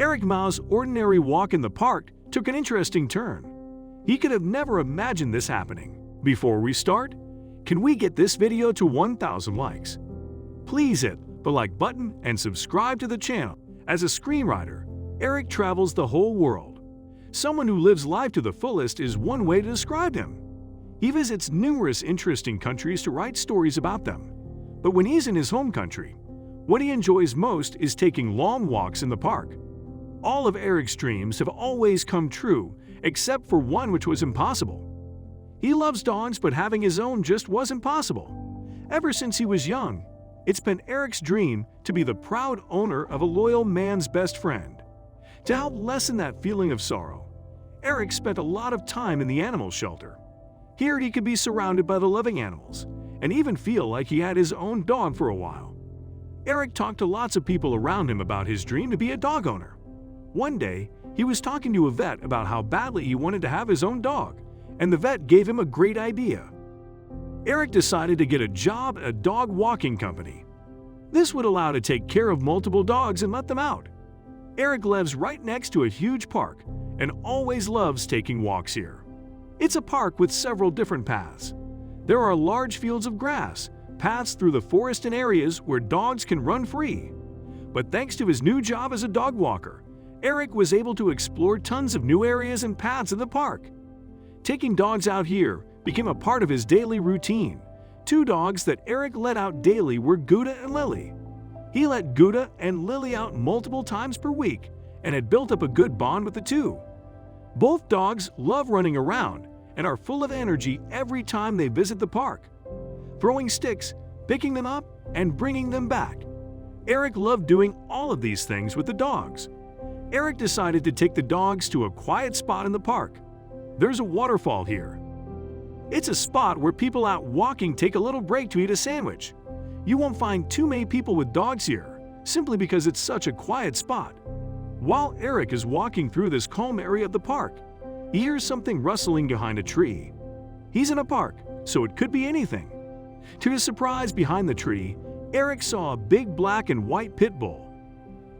Eric Mao's ordinary walk in the park took an interesting turn. He could have never imagined this happening. Before we start, can we get this video to 1,000 likes? Please hit the like button and subscribe to the channel. As a screenwriter, Eric travels the whole world. Someone who lives life to the fullest is one way to describe him. He visits numerous interesting countries to write stories about them. But when he's in his home country, what he enjoys most is taking long walks in the park. All of Eric's dreams have always come true, except for one which was impossible. He loves dogs, but having his own just wasn't possible. Ever since he was young, it's been Eric's dream to be the proud owner of a loyal man's best friend. To help lessen that feeling of sorrow, Eric spent a lot of time in the animal shelter. Here he could be surrounded by the loving animals, and even feel like he had his own dog for a while. Eric talked to lots of people around him about his dream to be a dog owner. One day, he was talking to a vet about how badly he wanted to have his own dog, and the vet gave him a great idea. Eric decided to get a job at a dog walking company. This would allow to take care of multiple dogs and let them out. Eric lives right next to a huge park and always loves taking walks here. It's a park with several different paths. There are large fields of grass, paths through the forest and areas where dogs can run free. But thanks to his new job as a dog walker, Eric was able to explore tons of new areas and paths in the park. Taking dogs out here became a part of his daily routine. Two dogs that Eric let out daily were Gouda and Lily. He let Gouda and Lily out multiple times per week and had built up a good bond with the two. Both dogs love running around and are full of energy every time they visit the park. Throwing sticks, picking them up, and bringing them back. Eric loved doing all of these things with the dogs. Eric decided to take the dogs to a quiet spot in the park. There's a waterfall here. It's a spot where people out walking take a little break to eat a sandwich. You won't find too many people with dogs here, simply because it's such a quiet spot. While Eric is walking through this calm area of the park, he hears something rustling behind a tree. He's in a park, so it could be anything. To his surprise, behind the tree, Eric saw a big black and white pit bull.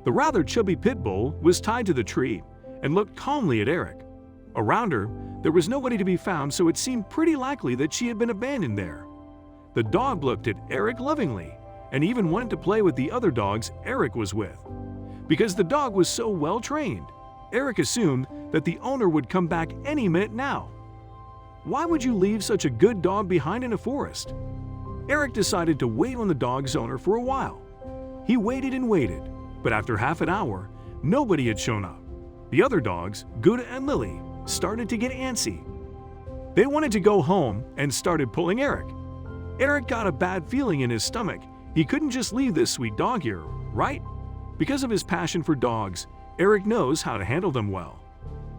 The rather chubby pit bull was tied to the tree and looked calmly at Eric. Around her, there was nobody to be found, so it seemed pretty likely that she had been abandoned there. The dog looked at Eric lovingly and even wanted to play with the other dogs Eric was with. Because the dog was so well trained, Eric assumed that the owner would come back any minute now. Why would you leave such a good dog behind in a forest? Eric decided to wait on the dog's owner for a while. He waited and waited, but after half an hour, nobody had shown up. The other dogs, Gouda and Lily, started to get antsy. They wanted to go home and started pulling Eric. Eric got a bad feeling in his stomach. He couldn't just leave this sweet dog here, right? Because of his passion for dogs, Eric knows how to handle them well.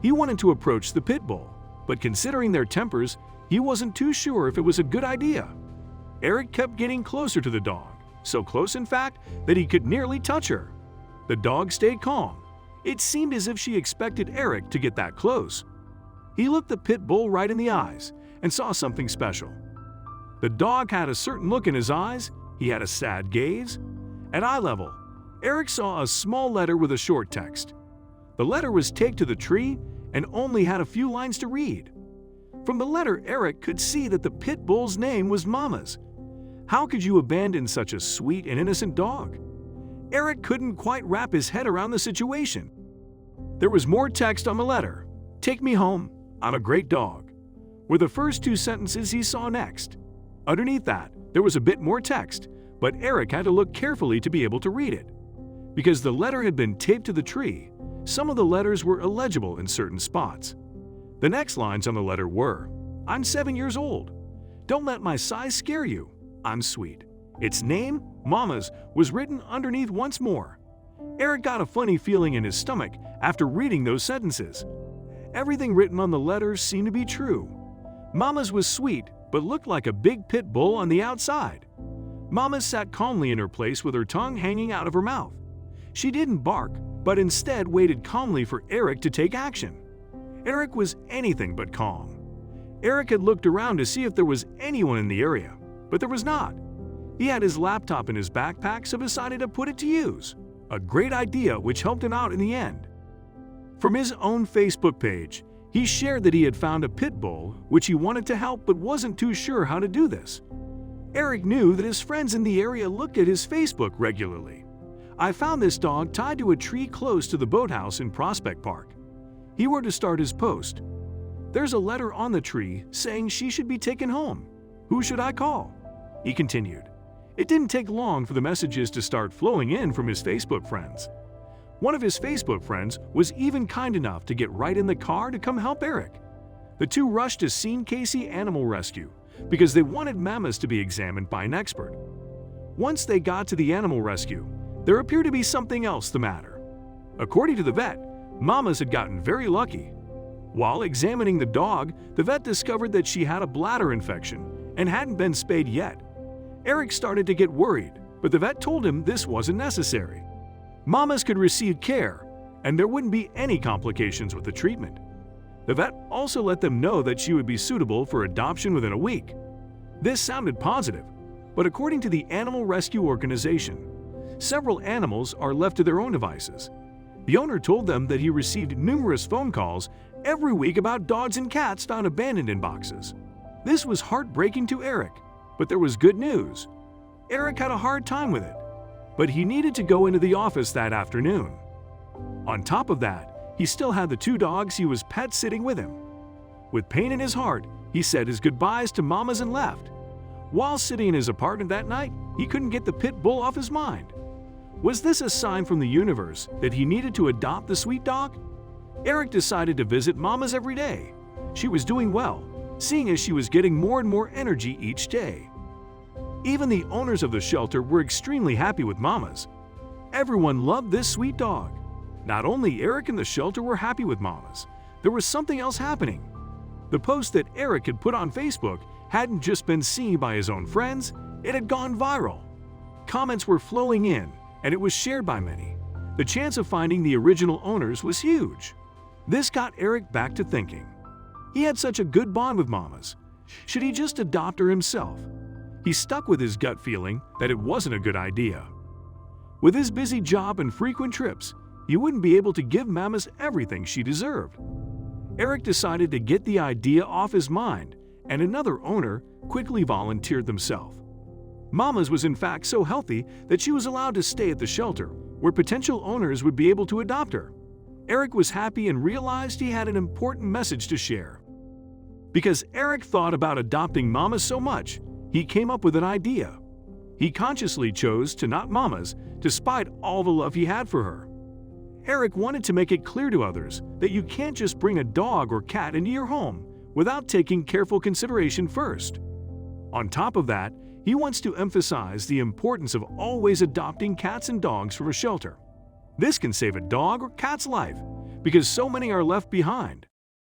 He wanted to approach the pit bull, but considering their tempers, he wasn't too sure if it was a good idea. Eric kept getting closer to the dog, so close in fact that he could nearly touch her. The dog stayed calm. It seemed as if she expected Eric to get that close. He looked the pit bull right in the eyes and saw something special. The dog had a certain look in his eyes. He had a sad gaze. At eye level, Eric saw a small letter with a short text. The letter was taped to the tree and only had a few lines to read. From the letter, Eric could see that the pit bull's name was Mama's. How could you abandon such a sweet and innocent dog? Eric couldn't quite wrap his head around the situation. There was more text on the letter. "Take me home. I'm a great dog," were the first two sentences he saw next. Underneath that, there was a bit more text, but Eric had to look carefully to be able to read it. Because the letter had been taped to the tree, some of the letters were illegible in certain spots. The next lines on the letter were, "I'm 7 years old. Don't let my size scare you. I'm sweet." Its name, Mama's, was written underneath once more. Eric got a funny feeling in his stomach after reading those sentences. Everything written on the letter seemed to be true. Mama's was sweet, but looked like a big pit bull on the outside. Mama sat calmly in her place with her tongue hanging out of her mouth. She didn't bark, but instead waited calmly for Eric to take action. Eric was anything but calm. Eric had looked around to see if there was anyone in the area, but there was not. He had his laptop in his backpack, so decided to put it to use. A great idea which helped him out in the end. From his own Facebook page, he shared that he had found a pit bull which he wanted to help but wasn't too sure how to do this. Eric knew that his friends in the area looked at his Facebook regularly. "I found this dog tied to a tree close to the boathouse in Prospect Park." He were to start his post. "There's a letter on the tree saying she should be taken home. Who should I call?" He continued. It didn't take long for the messages to start flowing in from his Facebook friends. One of his Facebook friends was even kind enough to get right in the car to come help Eric. The two rushed to Scene Casey Animal Rescue because they wanted Mamas to be examined by an expert. Once they got to the animal rescue, there appeared to be something else the matter. According to the vet, Mamas had gotten very lucky. While examining the dog, the vet discovered that she had a bladder infection and hadn't been spayed yet. Eric started to get worried, but the vet told him this wasn't necessary. Mamas could receive care, and there wouldn't be any complications with the treatment. The vet also let them know that she would be suitable for adoption within a week. This sounded positive, but according to the Animal Rescue Organization, several animals are left to their own devices. The owner told them that he received numerous phone calls every week about dogs and cats found abandoned in boxes. This was heartbreaking to Eric, but there was good news. Eric had a hard time with it, but he needed to go into the office that afternoon. On top of that, he still had the two dogs he was pet sitting with him. With pain in his heart, he said his goodbyes to Mamas and left. While sitting in his apartment that night, he couldn't get the pit bull off his mind. Was this a sign from the universe that he needed to adopt the sweet dog? Eric decided to visit Mamas every day. She was doing well, seeing as she was getting more and more energy each day. Even the owners of the shelter were extremely happy with Mamas. Everyone loved this sweet dog. Not only Eric and the shelter were happy with Mamas, there was something else happening. The post that Eric had put on Facebook hadn't just been seen by his own friends, it had gone viral. Comments were flowing in, and it was shared by many. The chance of finding the original owners was huge. This got Eric back to thinking. He had such a good bond with Mamas. Should he just adopt her himself? He stuck with his gut feeling that it wasn't a good idea. With his busy job and frequent trips, he wouldn't be able to give Mamas everything she deserved. Eric decided to get the idea off his mind, and another owner quickly volunteered themselves. Mamas was in fact so healthy that she was allowed to stay at the shelter, where potential owners would be able to adopt her. Eric was happy and realized he had an important message to share. Because Eric thought about adopting Mamas so much, he came up with an idea. He consciously chose to not Mamas, despite all the love he had for her. Eric wanted to make it clear to others that you can't just bring a dog or cat into your home without taking careful consideration first. On top of that, he wants to emphasize the importance of always adopting cats and dogs from a shelter. This can save a dog or cat's life, because so many are left behind.